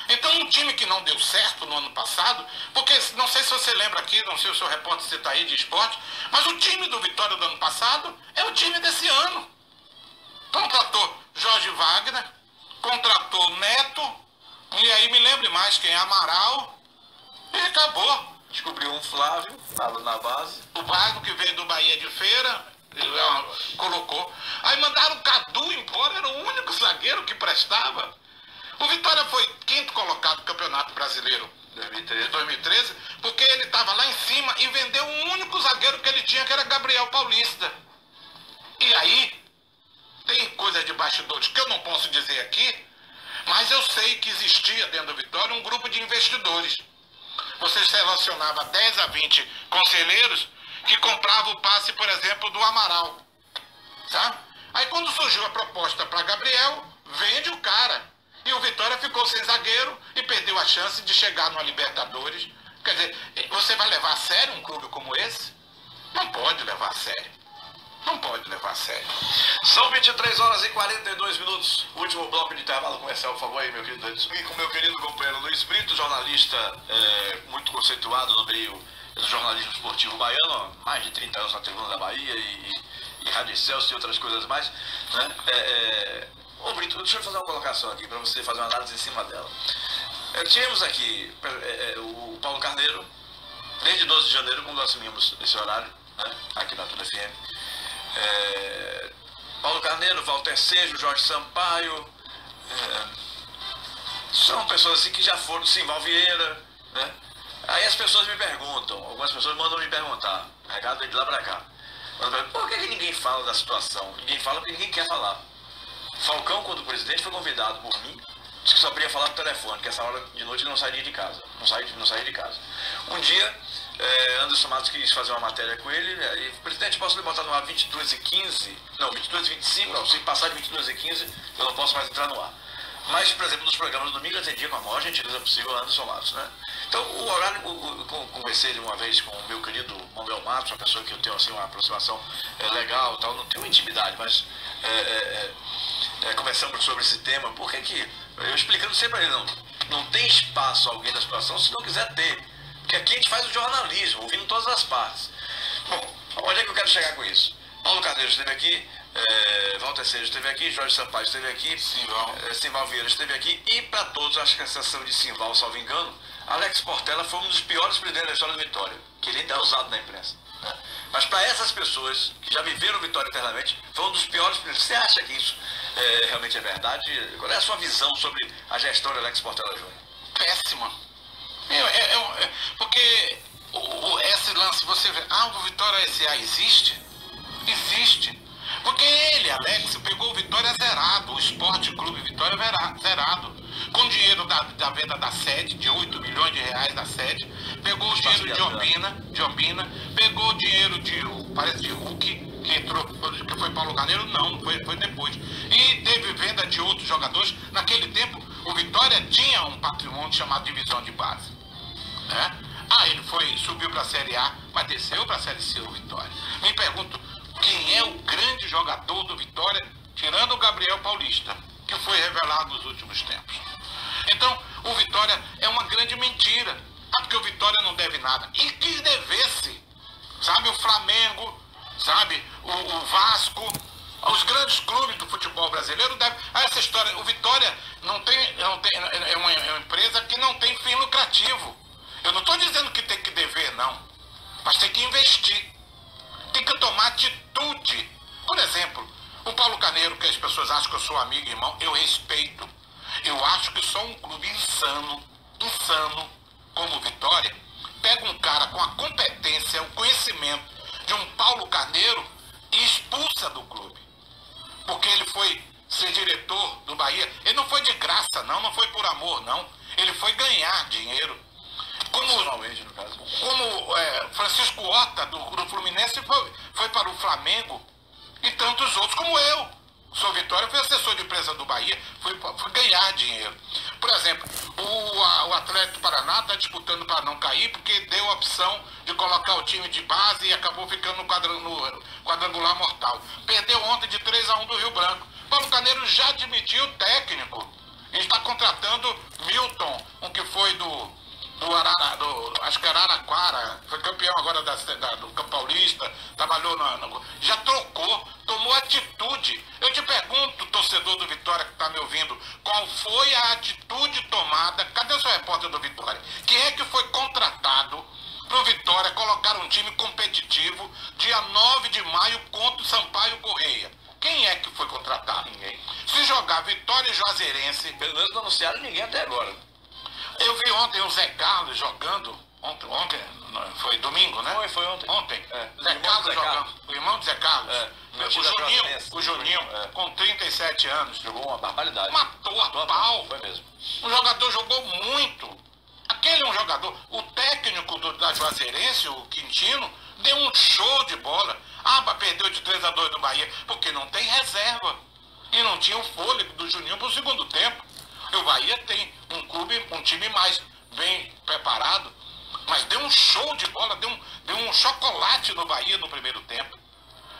Então, um time que não deu certo no ano passado, porque não sei se você lembra aqui, não sei se o seu repórter você está aí de esporte, mas o time do Vitória do ano passado é o time desse ano. Contratou Jorge Wagner, contratou Neto, e aí me lembre mais quem é Amaral, e acabou. Descobriu um Flávio, estava na base. O Wagner que veio do Bahia de Feira, colocou. Aí mandaram o Cadu embora, era o único zagueiro que prestava. O Vitória foi quinto colocado no Campeonato Brasileiro 2013, porque ele estava lá em cima e vendeu o único zagueiro que ele tinha, que era Gabriel Paulista. E aí, tem coisas de bastidores que eu não posso dizer aqui, mas eu sei que existia dentro do Vitória um grupo de investidores. Você selecionava 10 a 20 conselheiros que compravam o passe, por exemplo, do Amaral. Tá? Aí quando surgiu a proposta para Gabriel, vende o cara. E o Vitória ficou sem zagueiro e perdeu a chance de chegar numa Libertadores. Quer dizer, você vai levar a sério um clube como esse? Não pode levar a sério. Não pode levar a sério. São 23 horas e 42 minutos. Último bloco de intervalo comercial, por favor, aí, meu querido. E com meu querido companheiro Luiz Brito, jornalista muito conceituado no meio do jornalismo esportivo baiano, mais de 30 anos na Tribuna da Bahia e Rádio Celso e outras coisas mais. Né? Ô Brito, deixa eu fazer uma colocação aqui para você fazer uma análise em cima dela. Tivemos aqui o Paulo Carneiro, desde 12 de janeiro, quando nós assumimos esse horário, né? Aqui na Tudo FM. Paulo Carneiro, Walter Sejo, Jorge Sampaio, são pessoas assim que já foram, Simval Vieira, né? Aí as pessoas me perguntam, algumas pessoas mandam me perguntar, recado de lá pra cá, por que ninguém fala da situação? Ninguém fala porque ninguém quer falar. Falcão, quando presidente, foi convidado por mim, disse que só podia falar no telefone, que essa hora de noite ele não sairia de casa, não saía de casa. Um dia, Anderson Matos quis fazer uma matéria com ele, e presidente, posso lhe botar no ar 22h15? Não, 22h25, não, se passar de 22h15, eu não posso mais entrar no ar. Mas, por exemplo, nos programas do domingo eu atendia com a maior gentileza possível a Anderson Matos, né? Então, o horário, conversei uma vez com o meu querido Manuel Matos, uma pessoa que eu tenho assim, uma aproximação legal, tal, não tenho intimidade, mas conversamos sobre esse tema, por que eu explicando sempre a ele, não tem espaço alguém na situação se não quiser ter. Porque aqui a gente faz o jornalismo, ouvindo todas as partes. Bom, onde é que eu quero chegar com isso? Paulo Carneiro esteve aqui, Walter Sérgio esteve aqui, Jorge Sampaio esteve aqui, Simval Vieira esteve aqui, e para todos, acho que a exceção de Simval, salvo engano, Alex Portela foi um dos piores presidentes da história do Vitória, que ele ainda é usado na imprensa. Né? Mas para essas pessoas que já viveram Vitória eternamente, foi um dos piores presidentes. Você acha que isso realmente é verdade? Qual é a sua visão sobre a gestão de Alex Portela Júnior? Péssima. Porque esse lance, você vê, o Vitória S.A. existe? Existe. Porque ele, Alex, pegou o Vitória zerado, o Esporte Clube Vitória zerado, com dinheiro da venda da sede, de 8 milhões de reais da sede, pegou o dinheiro de Ombina, pegou o dinheiro parece de Hulk, que entrou, que foi Paulo Carneiro, não foi depois. E teve venda de outros jogadores. Naquele tempo, o Vitória tinha um patrimônio chamado divisão de base. Né? Ele subiu para a Série A, mas desceu para a Série C o Vitória. Me pergunto, quem é o grande jogador do Vitória, tirando o Gabriel Paulista, que foi revelado nos últimos tempos? Então, o Vitória é uma grande mentira, porque o Vitória não deve nada. E que devesse, sabe, o Flamengo, sabe, o Vasco, os grandes clubes do futebol brasileiro devem. Essa história, o Vitória é uma empresa que não tem fim lucrativo. Eu não estou dizendo que tem que dever, não, mas tem que investir. Tem que tomar atitude. Por exemplo, o Paulo Carneiro, que as pessoas acham que eu sou amigo e irmão, eu respeito. Eu acho que só um clube insano, como o Vitória, pega um cara com a competência, o conhecimento de um Paulo Carneiro e expulsa do clube. Porque ele foi ser diretor do Bahia. Ele não foi de graça, não foi por amor, não. Ele foi ganhar dinheiro. Como Francisco Horta, do Fluminense, foi para o Flamengo, e tantos outros, como eu. Sou Vitória, fui assessor de empresa do Bahia, fui ganhar dinheiro. Por exemplo, o Atlético Paraná está disputando para não cair, porque deu a opção de colocar o time de base e acabou ficando no quadrangular mortal. Perdeu ontem de 3-1 do Rio Branco. Paulo Carneiro já admitiu o técnico. Ele está contratando Milton, um que foi acho que Araraquara, foi campeão agora do Campo Paulista, trabalhou já trocou, tomou atitude. Eu te pergunto, torcedor do Vitória que está me ouvindo, qual foi a atitude tomada? Cadê o seu repórter do Vitória? Quem é que foi contratado para o Vitória colocar um time competitivo dia 9 de maio contra o Sampaio Correia? Quem é que foi contratado? Ninguém. Se jogar Vitória e Juazeirense... Pelo menos não anunciaram ninguém até agora. Eu vi ontem o Zé Carlos jogando, ontem foi domingo, né? Foi ontem. Ontem. Zé Carlos jogando, o irmão de Zé Carlos. O Juninho, com 37 anos. Jogou uma barbaridade. Matou a pau. Foi mesmo. O jogador jogou muito. Aquele é um jogador. O técnico da Juazeirense, o Quintino, deu um show de bola. Mas perdeu de 3-2 no Bahia, porque não tem reserva. E não tinha o fôlego do Juninho para o segundo tempo. O Bahia tem um time mais bem preparado, mas deu um show de bola, deu um chocolate no Bahia no primeiro tempo.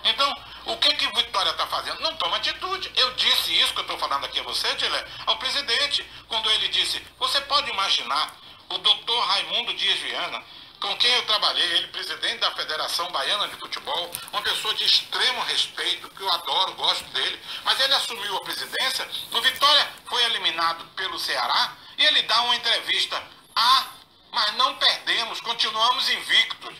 Então, o que o Vitória está fazendo? Não toma atitude. Eu disse isso que eu estou falando aqui a você, Dilé, ao presidente, quando ele disse, você pode imaginar o doutor Raimundo Dias Viana, com quem eu trabalhei, ele presidente da Federação Baiana de Futebol, uma pessoa de extremo respeito, que eu adoro, gosto dele, mas ele assumiu a presidência, o Vitória foi eliminado pelo Ceará, e ele dá uma entrevista, mas não perdemos, continuamos invictos.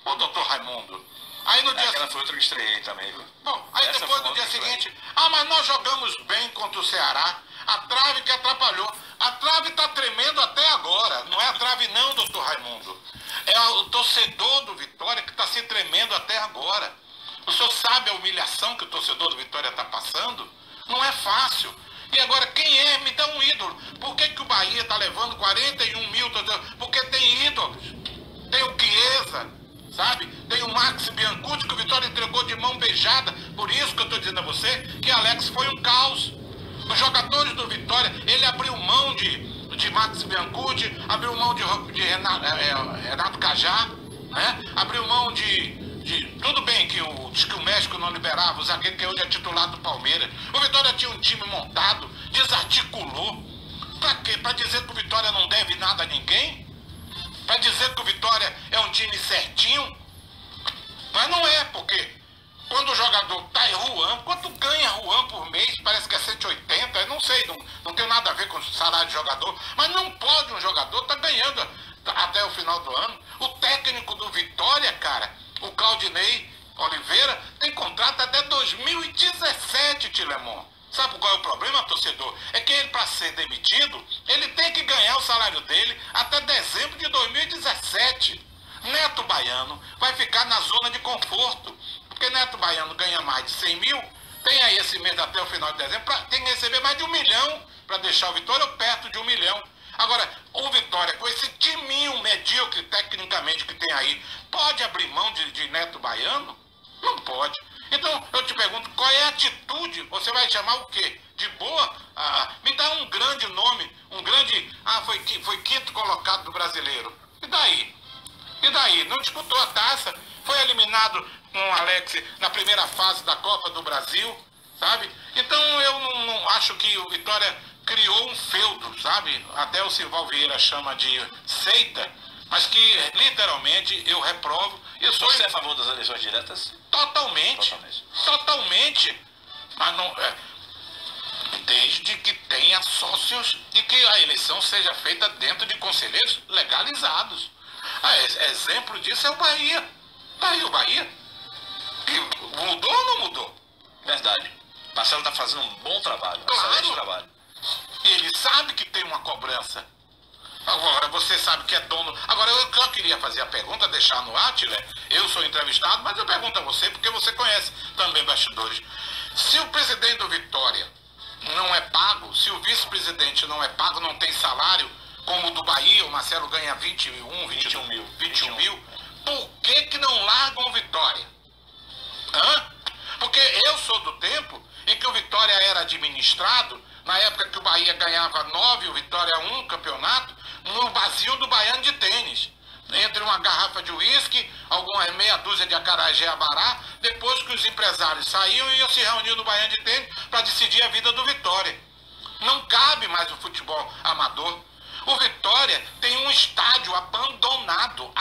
Ô, doutor Raimundo. Aí no dia Aquela foi outra que estreiei também, viu? Bom, aí depois no dia seguinte, mas nós jogamos bem contra o Ceará, a trave que atrapalhou. A trave está tremendo até agora, não é a trave não, doutor Raimundo. É o torcedor do Vitória que está se tremendo até agora. O senhor sabe a humilhação que o torcedor do Vitória está passando? Não é fácil. E agora, quem é? Me dá um ídolo. Por que o Bahia está levando 41 mil? Porque tem ídolos. Tem o Chiesa, sabe? Tem o Max Biancucci, que o Vitória entregou de mão beijada. Por isso que eu estou dizendo a você que Alex foi um caos. Os jogadores do Vitória, ele abriu mão de Max Biancucci, abriu mão de Renato Cajá, né? Abriu mão de tudo bem que diz que o México não liberava o zagueiro que hoje é titular do Palmeiras. O Vitória Vitória tinha um time montado, desarticulou. Pra quê? Pra dizer que o Vitória não deve nada a ninguém? Pra dizer que o Vitória é um time certinho? Mas não é, porque quando o jogador tá em Juan, quanto ganha Juan por mês? Parece que é 180, eu não sei, não tem nada a ver com o salário de jogador. Mas não pode um jogador tá ganhando até o final do ano. O técnico do Vitória, cara, o Claudinei Oliveira, tem contrato até 2017, Tilemon. Sabe qual é o problema, torcedor? É que ele, para ser demitido, ele tem que ganhar o salário dele até dezembro de 2017. Neto Baiano vai ficar na zona de conforto, porque Neto Baiano ganha mais de 100 mil, tem aí esse mês até o final de dezembro, tem que receber mais de 1 milhão para deixar o Vitória perto de 1 milhão. Agora, o Vitória, com esse timinho medíocre tecnicamente que tem aí, pode abrir mão de Neto Baiano? Não pode. Então, eu te pergunto, qual é a atitude? Você vai chamar o quê? De boa? Me dá um grande nome, um grande... foi quinto colocado do Brasileiro. E daí? E daí? Não disputou a taça, foi eliminado com o Alex na primeira fase da Copa do Brasil, sabe? Então, eu não acho que o Vitória criou um feudo, sabe? Até o Silval Vieira chama de seita, mas que, literalmente, eu reprovo. Você é a favor das eleições diretas? Totalmente. Totalmente. Mas não... desde que tenha sócios e que a eleição seja feita dentro de conselheiros legalizados. Exemplo disso é o Bahia. Tá aí o Bahia. Que mudou ou não mudou? Verdade. Marcelo está fazendo um bom trabalho. Claro. Excelente trabalho. E ele sabe que tem uma cobrança. Agora, você sabe que é dono... Agora, eu queria fazer a pergunta, deixar no ar, Tilé. Eu sou entrevistado, mas eu pergunto a você, porque você conhece também bastidores. Se o presidente do Vitória não é pago, se o vice-presidente não é pago, não tem salário, como o do Bahia, o Marcelo ganha 21 mil, por que não largam o Vitória? Porque eu sou do tempo em que o Vitória era administrado, na época que o Bahia ganhava 9, o Vitória 1 campeonato, no barzinho do Baiano de Tênis. Entre uma garrafa de uísque, algumas meia dúzia de acarajé abará, depois que os empresários saíam e iam se reunir no Baiano de Tênis para decidir a vida do Vitória. Não cabe mais o futebol amador. O Vitória tem um estádio abandonado.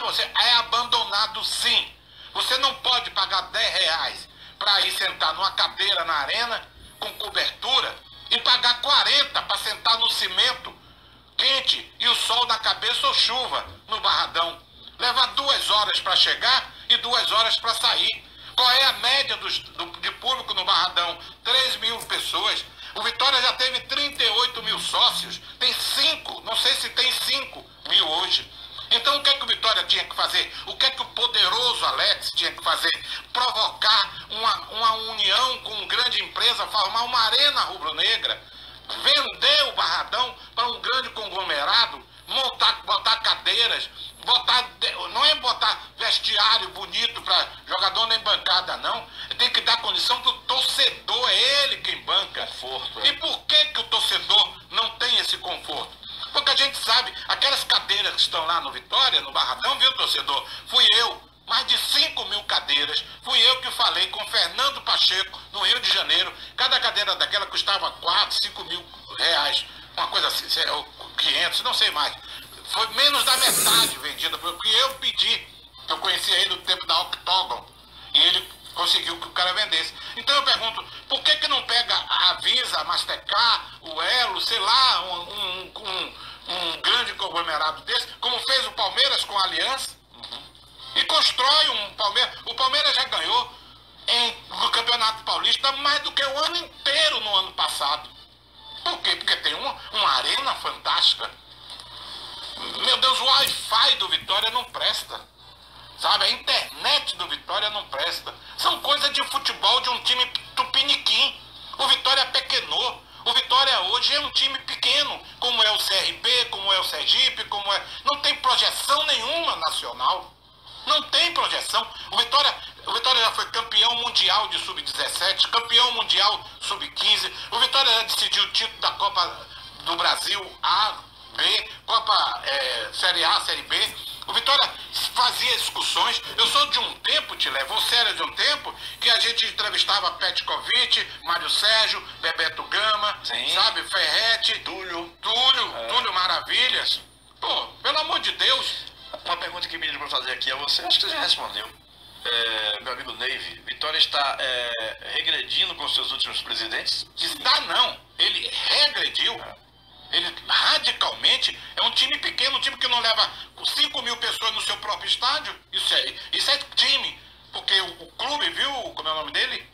Você é abandonado sim. Você não pode pagar R$10 para ir sentar numa cadeira na arena com cobertura e pagar 40 para sentar no cimento quente e o sol na cabeça ou chuva no Barradão. Leva 2 horas para chegar e 2 horas para sair. Qual é a média de público no Barradão? 3 mil pessoas. O Vitória já teve 38 mil sócios. Tem 5, não sei se tem 5 mil hoje. Então o que é que o Vitória tinha que fazer? O que é que o poderoso Alex tinha que fazer? Provocar uma união com uma grande empresa, formar uma arena rubro-negra, vender o Barradão para um grande conglomerado, botar cadeiras, não é botar vestiário bonito para jogador nem bancada, não. Tem que dar condição que o torcedor, é ele quem banca. Conforto. E por que o torcedor não tem esse conforto? Porque a gente sabe, aquelas cadeiras que estão lá no Vitória, no Barradão, viu, torcedor? Fui eu, mais de 5 mil cadeiras, fui eu que falei com Fernando Pacheco, no Rio de Janeiro. Cada cadeira daquela custava 4, 5 mil reais, uma coisa assim, 500, não sei mais. Foi menos da metade vendida, porque eu pedi. Eu conhecia ele no tempo da Octagon, e ele conseguiu que o cara vendesse. Então eu pergunto, por que não pega a Visa, a Mastercard, o Elo, sei lá, um grande conglomerado desse, como fez o Palmeiras com a Aliança, e constrói um Palmeiras. O Palmeiras já ganhou no Campeonato Paulista mais do que o ano inteiro no ano passado. Por quê? Porque tem uma arena fantástica. Meu Deus, o Wi-Fi do Vitória não presta. Sabe, a internet do Vitória não presta. São coisas de futebol de um time tupiniquim. O Vitória pequenou. O Vitória hoje é um time pequeno, como é o CRB, como é o Sergipe, não tem projeção nenhuma nacional. Não tem projeção. O Vitória já foi campeão mundial de sub-17, campeão mundial sub-15. O Vitória já decidiu o título da Copa do Brasil há B, Copa Série A, Série B. O Vitória fazia excursões. Eu sou de um tempo, você era de um tempo, que a gente entrevistava Petkovic, Mário Sérgio, Bebeto Gama, Sim. sabe, Ferretti, Túlio. Túlio Maravilhas. Pô, pelo amor de Deus. Uma pergunta que me pediram para fazer aqui a você, acho que você já respondeu. Meu amigo Neive, Vitória está regredindo com seus últimos presidentes? Está não. Ele regrediu. Ele radicalmente é um time pequeno, um time que não leva 5 mil pessoas no seu próprio estádio. Isso é time. Porque o clube, viu? Como é o nome dele?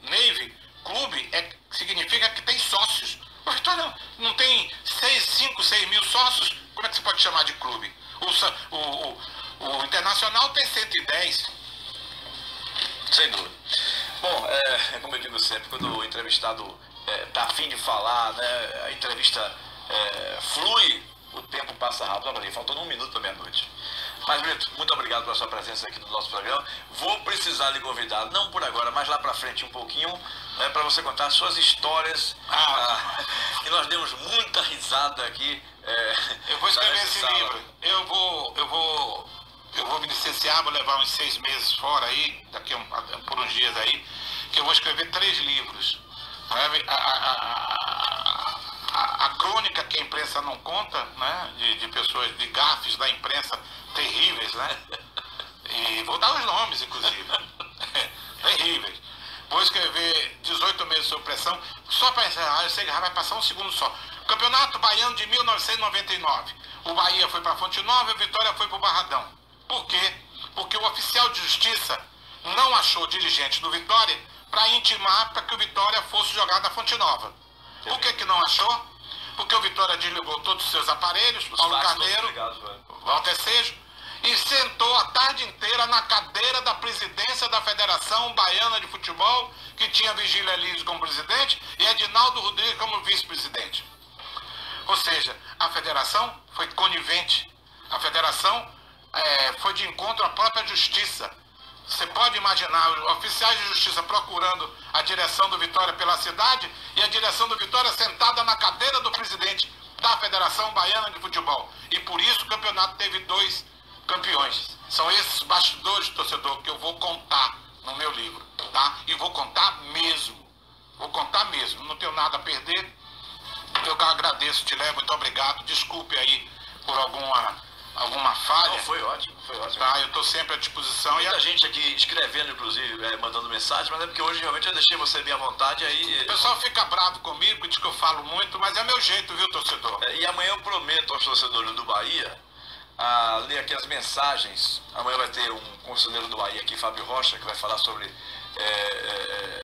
Neive. Clube significa que tem sócios. O Vitória não tem 5, 6 mil sócios. Como é que você pode chamar de clube? O Internacional tem 110. Sem dúvida. Bom, como eu digo sempre, quando o entrevistado está afim de falar, né, a entrevista flui, o tempo passa rápido. Olha, faltando 1 minuto para meia-noite. Mas, Brito, muito obrigado pela sua presença aqui no nosso programa. Vou precisar lhe convidar, não por agora, mas lá para frente um pouquinho, né, para você contar suas histórias. E nós demos muita risada aqui. Eu vou escrever esse sala. livro. Eu vou me licenciar, vou levar uns 6 meses fora aí, por uns dias aí, que eu vou escrever 3 livros. A crônica que a imprensa não conta, né, de pessoas, de gafes da imprensa terríveis, né? E vou dar os nomes, inclusive. Terríveis. Vou escrever 18 meses sob pressão, só para encerrar, eu sei que vai passar um segundo só. Campeonato Baiano de 1999. O Bahia foi para Fonte Nova e o Vitória foi para o Barradão. Por quê? Porque o oficial de justiça não achou dirigente do Vitória para intimar para que o Vitória fosse jogar na Fonte Nova. Por que não achou? Porque o Vitória desligou todos os seus aparelhos, Paulo Carneiro, Walter Sejo, e sentou a tarde inteira na cadeira da presidência da Federação Baiana de Futebol, que tinha Vigília Liz como presidente e Edinaldo Rodrigues como vice-presidente. Ou seja, a federação foi conivente. A federação foi de encontro à própria justiça. Você pode imaginar os oficiais de justiça procurando a direção do Vitória pela cidade e a direção do Vitória sentada na cadeira do presidente da Federação Baiana de Futebol. E por isso o campeonato teve 2 campeões. São esses bastidores, torcedor, que eu vou contar no meu livro, tá? E vou contar mesmo. Vou contar mesmo. Não tenho nada a perder. Eu agradeço, Tilé, muito obrigado. Desculpe aí por alguma falha. Não, foi ótimo. Tá, eu estou sempre à disposição. Muita gente aqui escrevendo, inclusive, mandando mensagem, mas é porque hoje realmente eu deixei você bem à vontade. Aí, o pessoal fica bravo comigo, diz que eu falo muito, mas é meu jeito, viu, torcedor? E amanhã eu prometo aos torcedores do Bahia a ler aqui as mensagens. Amanhã vai ter um conselheiro do Bahia aqui, Fábio Rocha, que vai falar sobre